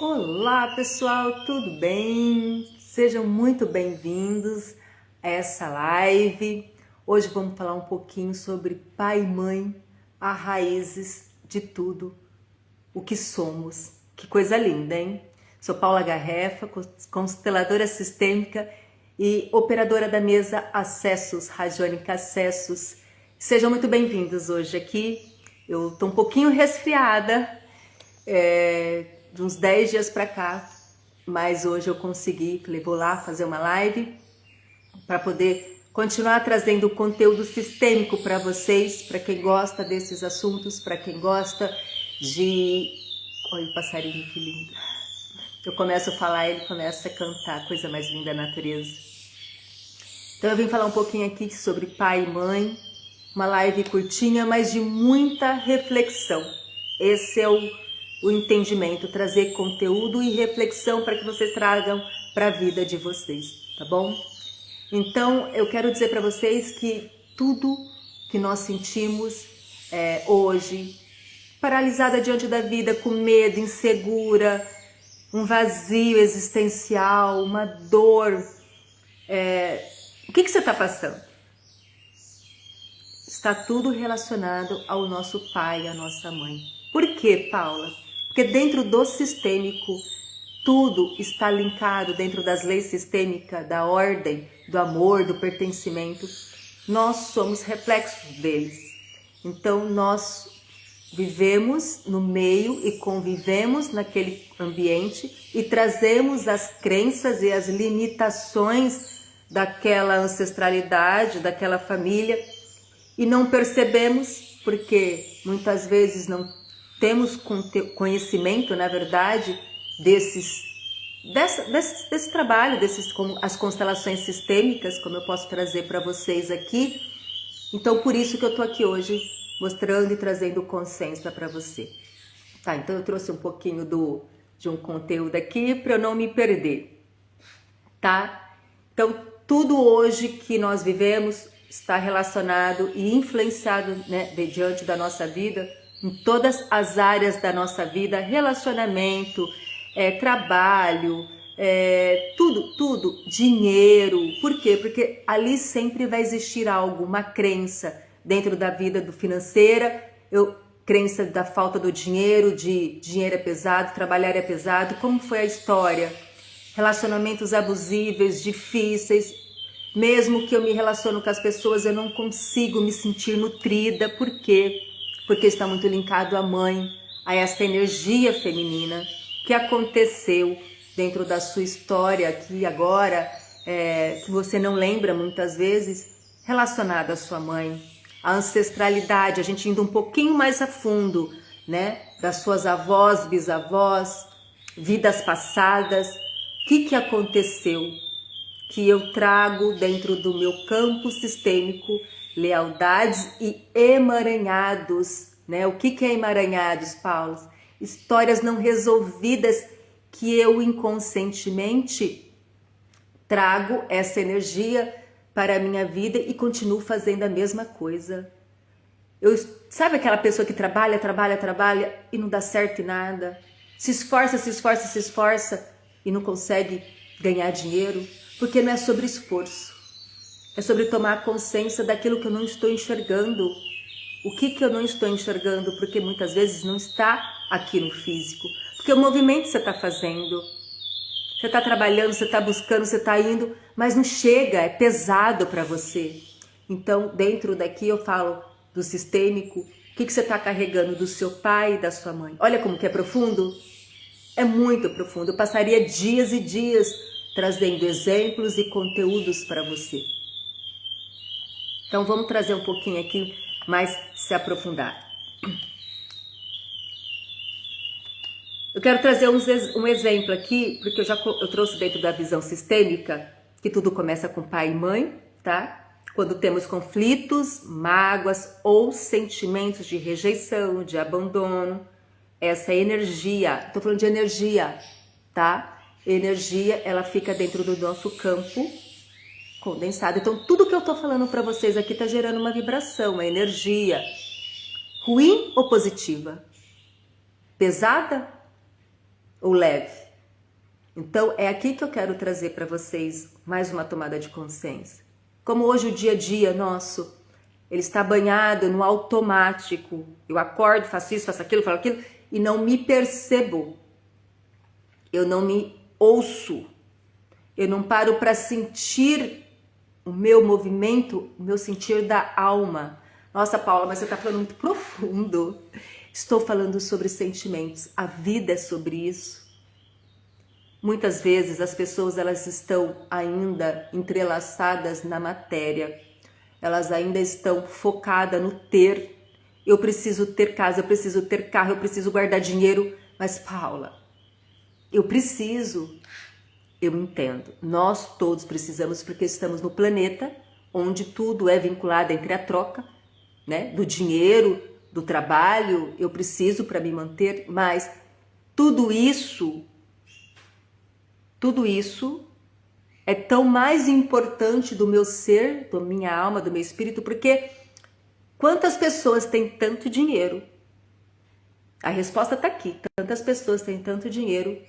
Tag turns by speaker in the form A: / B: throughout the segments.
A: Olá pessoal, tudo bem? Sejam muito bem-vindos a essa live. Hoje vamos falar um pouquinho sobre pai e mãe, as raízes de tudo o que somos. Que coisa linda, hein? Sou Paula Garrefa, consteladora sistêmica e operadora da mesa Acessos, Radiônica Acessos. Sejam muito bem-vindos hoje aqui. Eu tô um pouquinho resfriada, de uns 10 dias pra cá, mas hoje eu consegui, falei, vou lá fazer uma live para poder continuar trazendo conteúdo sistêmico para vocês, para quem gosta desses assuntos, para quem gosta de... Olha o passarinho, que lindo. Eu começo a falar, ele começa a cantar, coisa mais linda da natureza. Então eu vim falar um pouquinho aqui sobre pai e mãe, uma live curtinha, mas de muita reflexão. Esse é o entendimento, trazer conteúdo e reflexão para que vocês tragam para a vida de vocês, tá bom? Então, eu quero dizer para vocês que tudo que nós sentimos hoje, paralisada diante da vida, com medo, insegura, um vazio existencial, uma dor, o que você está passando? Está tudo relacionado ao nosso pai, à nossa mãe. Por quê, Paula? Porque dentro do sistêmico, tudo está linkado dentro das leis sistêmicas, da ordem, do amor, do pertencimento. Nós somos reflexos deles. Então, nós vivemos no meio e convivemos naquele ambiente e trazemos as crenças e as limitações daquela ancestralidade, daquela família, e não percebemos porque muitas vezes não temos conhecimento, na verdade, desse trabalho, como as constelações sistêmicas, como eu posso trazer para vocês aqui. Então, por isso que eu estou aqui hoje, mostrando e trazendo consciência para você. Tá, então eu trouxe um pouquinho de um conteúdo aqui para eu não me perder, tá? Então, tudo hoje que nós vivemos está relacionado e influenciado, né, diante da nossa vida, em todas as áreas da nossa vida, relacionamento, trabalho, tudo, dinheiro. Por quê? Porque ali sempre vai existir algo, uma crença dentro da vida do financeira, crença da falta do dinheiro, de dinheiro é pesado, trabalhar é pesado. Como foi a história? Relacionamentos abusíveis, difíceis. Mesmo que eu me relaciono com as pessoas, eu não consigo me sentir nutrida. Por quê? Porque está muito linkado à mãe, a essa energia feminina que aconteceu dentro da sua história aqui agora, que você não lembra muitas vezes, relacionada à sua mãe. A ancestralidade, a gente indo um pouquinho mais a fundo, né? Das suas avós, bisavós, vidas passadas. O que aconteceu? Que eu trago dentro do meu campo sistêmico lealdades e emaranhados, né? O que é emaranhados, Paulo? Histórias não resolvidas que eu inconscientemente trago essa energia para a minha vida e continuo fazendo a mesma coisa. Sabe aquela pessoa que trabalha e não dá certo em nada? Se esforça e não consegue ganhar dinheiro? Porque não é sobre esforço, é sobre tomar consciência daquilo que eu não estou enxergando. O que eu não estou enxergando? Porque muitas vezes não está aqui no físico. Porque o movimento você está fazendo, você está trabalhando, você está buscando, você está indo, mas não chega, é pesado para você. Então, dentro daqui eu falo do sistêmico, o que você está carregando do seu pai e da sua mãe. Olha como que é profundo. É muito profundo. Eu passaria dias e dias trazendo exemplos e conteúdos para você. Então vamos trazer um pouquinho aqui, mais se aprofundar. Eu quero trazer um exemplo aqui, porque eu trouxe dentro da visão sistêmica, que tudo começa com pai e mãe, tá? Quando temos conflitos, mágoas ou sentimentos de rejeição, de abandono, essa energia, estou falando de energia, tá? Energia, ela fica dentro do nosso campo condensado. Então, tudo que eu tô falando para vocês aqui tá gerando uma vibração, uma energia ruim ou positiva? Pesada ou leve? Então é aqui que eu quero trazer para vocês mais uma tomada de consciência. Como hoje o dia a dia nosso, ele está banhado no automático. Eu acordo, faço isso, faço aquilo, falo aquilo e não me percebo. Eu não me ouço. Eu não paro para sentir o meu movimento, o meu sentir da alma. Nossa, Paula, mas você está falando muito profundo. Estou falando sobre sentimentos. A vida é sobre isso. Muitas vezes as pessoas elas estão ainda entrelaçadas na matéria. Elas ainda estão focadas no ter. Eu preciso ter casa, eu preciso ter carro, eu preciso guardar dinheiro. Mas Paula, eu preciso. Eu entendo. Nós todos precisamos porque estamos no planeta onde tudo é vinculado entre a troca, né, do dinheiro, do trabalho. Eu preciso para me manter, mas tudo isso é tão mais importante do meu ser, da minha alma, do meu espírito, porque quantas pessoas têm tanto dinheiro? A resposta está aqui. Tantas pessoas têm tanto dinheiro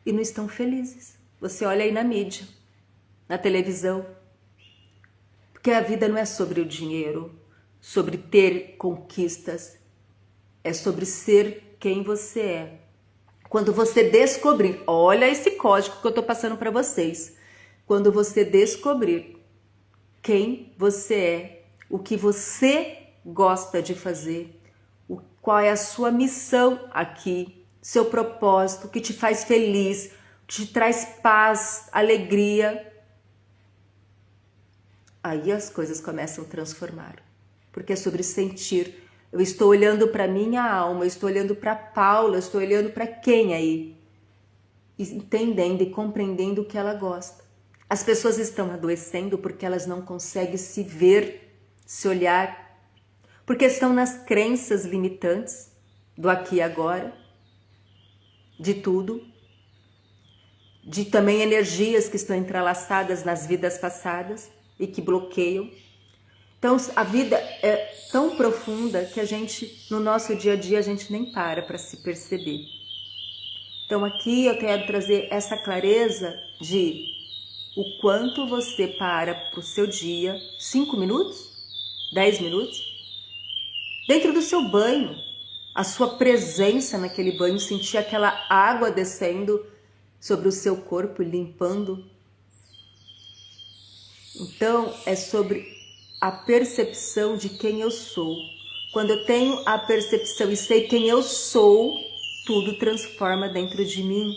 A: e não estão felizes. Você olha aí na mídia, na televisão. Porque a vida não é sobre o dinheiro, sobre ter conquistas. É sobre ser quem você é. Quando você descobrir, olha esse código que eu estou passando para vocês. Quando você descobrir quem você é, o que você gosta de fazer, qual é a sua missão aqui, seu propósito, o que te faz feliz, o que te traz paz, alegria, aí as coisas começam a transformar. Porque é sobre sentir. Eu estou olhando para minha alma, eu estou olhando para Paula, eu estou olhando para quem aí? Entendendo e compreendendo o que ela gosta. As pessoas estão adoecendo porque elas não conseguem se ver, se olhar, porque estão nas crenças limitantes do aqui e agora, de tudo, de também energias que estão entrelaçadas nas vidas passadas e que bloqueiam. Então a vida é tão profunda que a gente, no nosso dia a dia, a gente nem para se perceber. Então aqui eu quero trazer essa clareza de o quanto você para o seu dia, 5 minutos, 10 minutos, dentro do seu banho, a sua presença naquele banho, sentir aquela água descendo sobre o seu corpo, limpando. Então é sobre a percepção de quem eu sou. Quando eu tenho a percepção e sei quem eu sou, tudo transforma dentro de mim.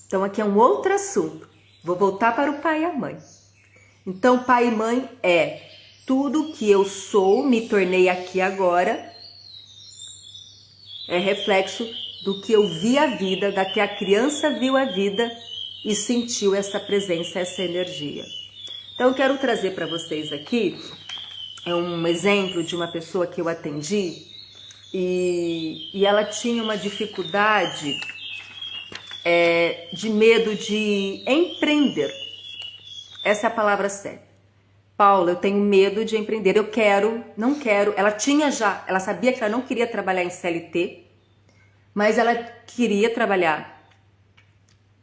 A: Então aqui é um outro assunto. Vou voltar para o pai e a mãe. Então pai e mãe é tudo que eu sou, me tornei aqui agora, é reflexo do que eu vi a vida, da que a criança viu a vida e sentiu essa presença, essa energia. Então eu quero trazer para vocês aqui um exemplo de uma pessoa que eu atendi e ela tinha uma dificuldade de medo de empreender. Essa é a palavra certa. Paula, eu tenho medo de empreender, eu quero, não quero. Ela sabia que ela não queria trabalhar em CLT, mas ela queria trabalhar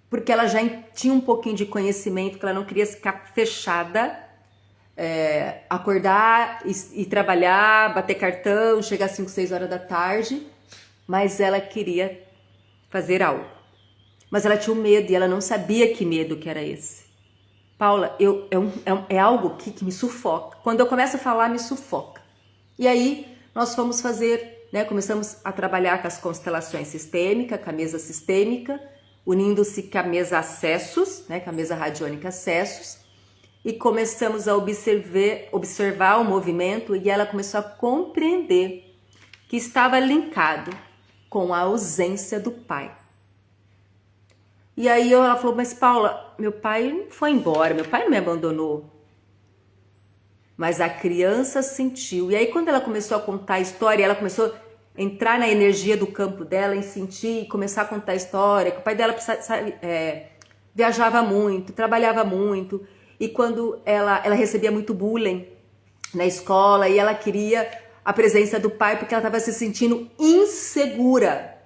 A: porque ela já tinha um pouquinho de conhecimento, que ela não queria ficar fechada, acordar e trabalhar, bater cartão, chegar às 5, 6 horas da tarde, mas ela queria fazer algo. Mas ela tinha um medo e ela não sabia que medo que era esse. Paula, é algo que me sufoca. Quando eu começo a falar, me sufoca. E aí nós fomos fazer, né, começamos a trabalhar com as constelações sistêmicas, com a mesa sistêmica, unindo-se com a mesa acessos, né, com a mesa radiônica acessos, e começamos a observar o movimento e ela começou a compreender que estava linkado com a ausência do pai. E aí ela falou, mas Paula, meu pai foi embora, meu pai não me abandonou. Mas a criança sentiu. E aí quando ela começou a contar a história, ela começou a entrar na energia do campo dela, em sentir, começar a contar a história, que o pai dela viajava muito, trabalhava muito, e quando ela recebia muito bullying na escola, e ela queria a presença do pai porque ela estava se sentindo insegura.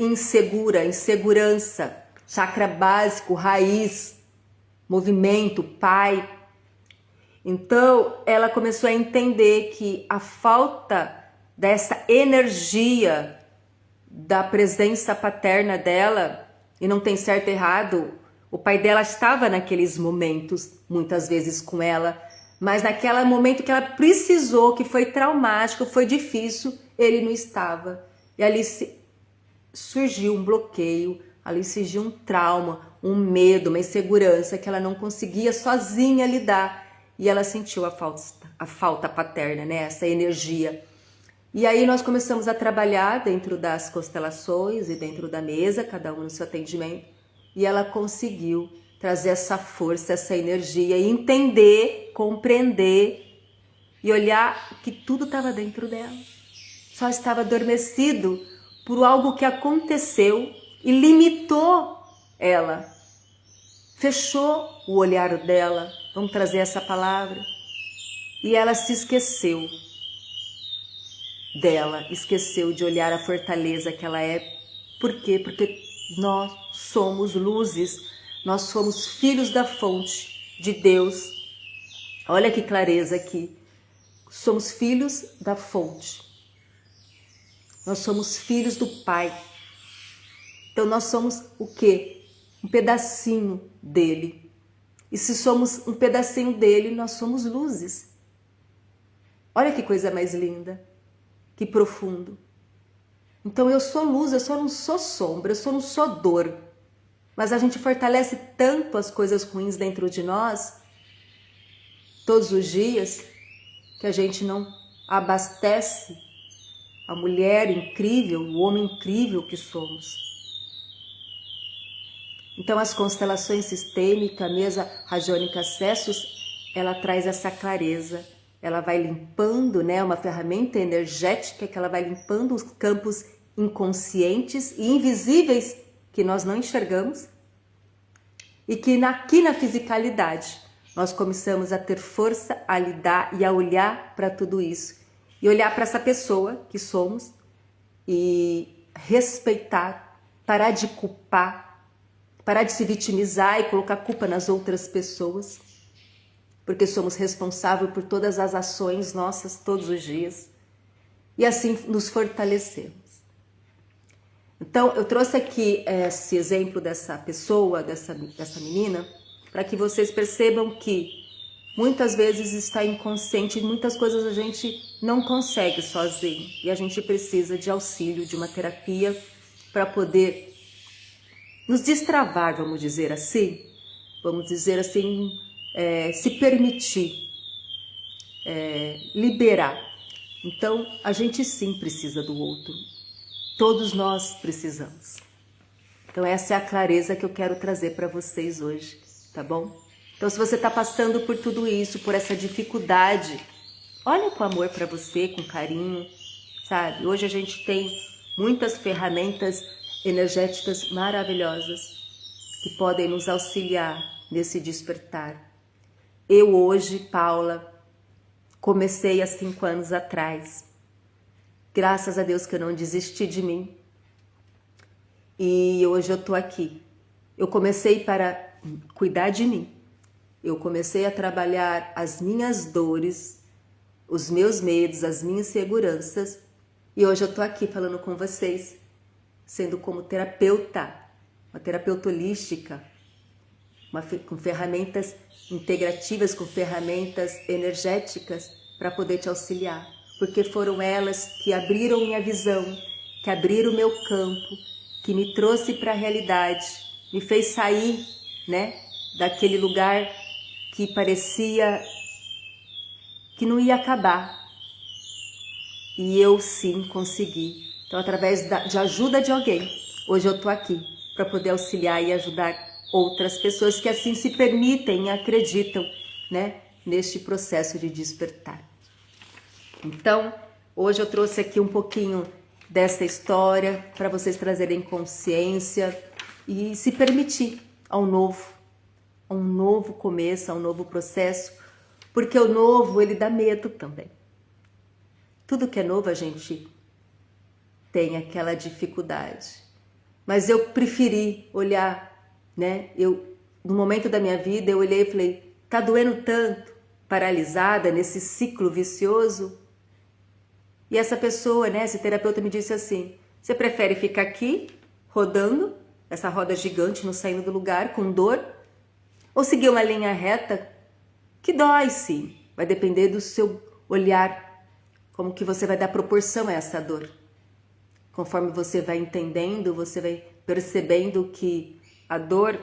A: insegura, insegurança, chakra básico, raiz, movimento, pai. Então, ela começou a entender que a falta dessa energia da presença paterna dela, e não tem certo e errado, o pai dela estava naqueles momentos, muitas vezes com ela, mas naquele momento que ela precisou, que foi traumático, foi difícil, ele não estava. E ali surgiu um bloqueio, ali surgiu um trauma, um medo, uma insegurança que ela não conseguia sozinha lidar. E ela sentiu a falta paterna, né? Essa energia. E aí nós começamos a trabalhar dentro das constelações e dentro da mesa, cada um no seu atendimento. E ela conseguiu trazer essa força, essa energia e entender, compreender e olhar que tudo estava dentro dela. Só estava adormecido por algo que aconteceu e limitou ela. Fechou o olhar dela, vamos trazer essa palavra. E ela se esqueceu dela, esqueceu de olhar a fortaleza que ela é. Por quê? Porque nós somos luzes, nós somos filhos da fonte de Deus. Olha que clareza aqui. Somos filhos da fonte. Nós somos filhos do Pai. Então nós somos o quê? Um pedacinho dele. E se somos um pedacinho dele, nós somos luzes. Olha que coisa mais linda, que profundo. Então eu sou luz, eu só não sou sombra, eu só não sou dor. Mas a gente fortalece tanto as coisas ruins dentro de nós, todos os dias, que a gente não abastece a mulher incrível, o homem incrível que somos. Então as constelações sistêmicas, a mesa radiônica Acessos, ela traz essa clareza. Ela vai limpando, né, uma ferramenta energética que ela vai limpando os campos inconscientes e invisíveis que nós não enxergamos e que aqui na fisicalidade nós começamos a ter força a lidar e a olhar para tudo isso e olhar para essa pessoa que somos e respeitar, parar de culpar, parar de se vitimizar e colocar culpa nas outras pessoas, porque somos responsáveis por todas as ações nossas todos os dias e assim nos fortalecemos. Então eu trouxe aqui esse exemplo dessa pessoa, dessa menina, para que vocês percebam que muitas vezes está inconsciente e muitas coisas a gente não consegue sozinho e a gente precisa de auxílio, de uma terapia para poder nos destravar, vamos dizer assim, se permitir, liberar. Então, a gente sim precisa do outro. Todos nós precisamos. Então, essa é a clareza que eu quero trazer para vocês hoje, tá bom? Então, se você está passando por tudo isso, por essa dificuldade, olha com amor para você, com carinho, sabe? Hoje a gente tem muitas ferramentas energéticas maravilhosas que podem nos auxiliar nesse despertar. Eu hoje, Paula, comecei há 5 anos atrás. Graças a Deus que eu não desisti de mim. E hoje eu estou aqui. Eu comecei para cuidar de mim. Eu comecei a trabalhar as minhas dores, os meus medos, as minhas inseguranças. E hoje eu estou aqui falando com vocês, sendo como terapeuta, uma terapeuta holística, com ferramentas integrativas, com ferramentas energéticas para poder te auxiliar. Porque foram elas que abriram minha visão, que abriram o meu campo, que me trouxe para a realidade, me fez sair, né, daquele lugar que parecia que não ia acabar. E eu sim consegui. Então, através de ajuda de alguém, hoje eu estou aqui para poder auxiliar e ajudar outras pessoas que assim se permitem e acreditam, né, neste processo de despertar. Então, hoje eu trouxe aqui um pouquinho dessa história para vocês trazerem consciência e se permitir a um novo começo, a um novo processo, porque o novo, ele dá medo também. Tudo que é novo a gente tem aquela dificuldade. mas eu preferi olhar, né? No momento da minha vida, eu olhei e falei, tá doendo tanto, paralisada nesse ciclo vicioso? E essa pessoa, né, esse terapeuta me disse assim, você prefere ficar aqui, rodando, essa roda gigante, não saindo do lugar, com dor, ou seguir uma linha reta que dói sim, vai depender do seu olhar, como que você vai dar proporção a essa dor. Conforme você vai entendendo, você vai percebendo que a dor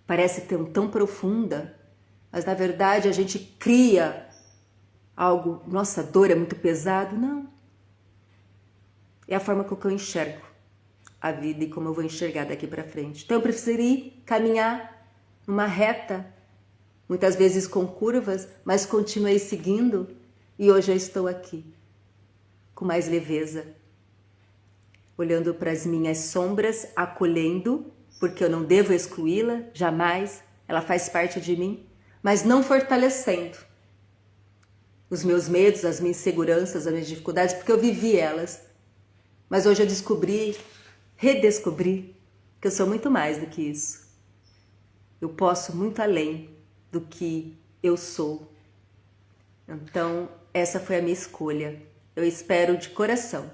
A: parece tão profunda, mas na verdade a gente cria algo, nossa, dor é muito pesado. Não. É a forma que eu enxergo a vida e como eu vou enxergar daqui para frente. Então eu preferi caminhar numa reta, muitas vezes com curvas, mas continuei seguindo e hoje eu estou aqui, com mais leveza, olhando para as minhas sombras, acolhendo, porque eu não devo excluí-la, jamais, ela faz parte de mim, mas não fortalecendo os meus medos, as minhas inseguranças, as minhas dificuldades, porque eu vivi elas. Mas hoje eu redescobri, que eu sou muito mais do que isso. Eu posso muito além do que eu sou. Então, essa foi a minha escolha. Eu espero de coração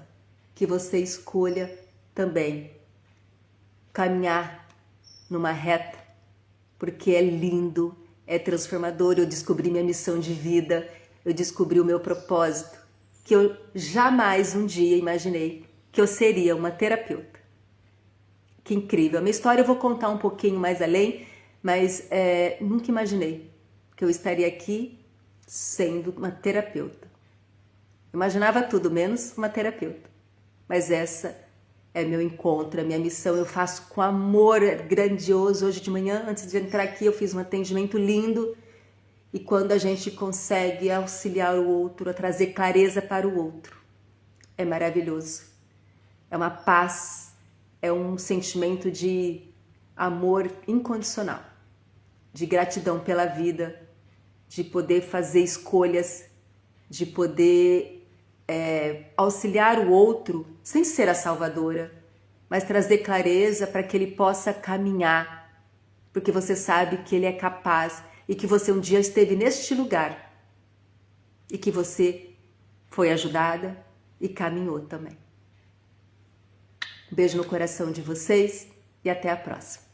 A: que você escolha também caminhar numa reta, porque é lindo, é transformador. Eu descobri minha missão de vida, eu descobri o meu propósito, que eu jamais um dia imaginei que eu seria uma terapeuta. Que incrível. A minha história eu vou contar um pouquinho mais além, mas nunca imaginei que eu estaria aqui sendo uma terapeuta. Eu imaginava tudo menos uma terapeuta. Mas essa é meu encontro, é minha missão. Eu faço com amor, é grandioso. Hoje de manhã, antes de entrar aqui, eu fiz um atendimento lindo. E quando a gente consegue auxiliar o outro, a trazer clareza para o outro, é maravilhoso. É uma paz, é um sentimento de amor incondicional, de gratidão pela vida, de poder fazer escolhas, de poder auxiliar o outro sem ser a salvadora, mas trazer clareza para que ele possa caminhar, porque você sabe que ele é capaz e que você um dia esteve neste lugar e que você foi ajudada e caminhou também. Um beijo no coração de vocês e até a próxima.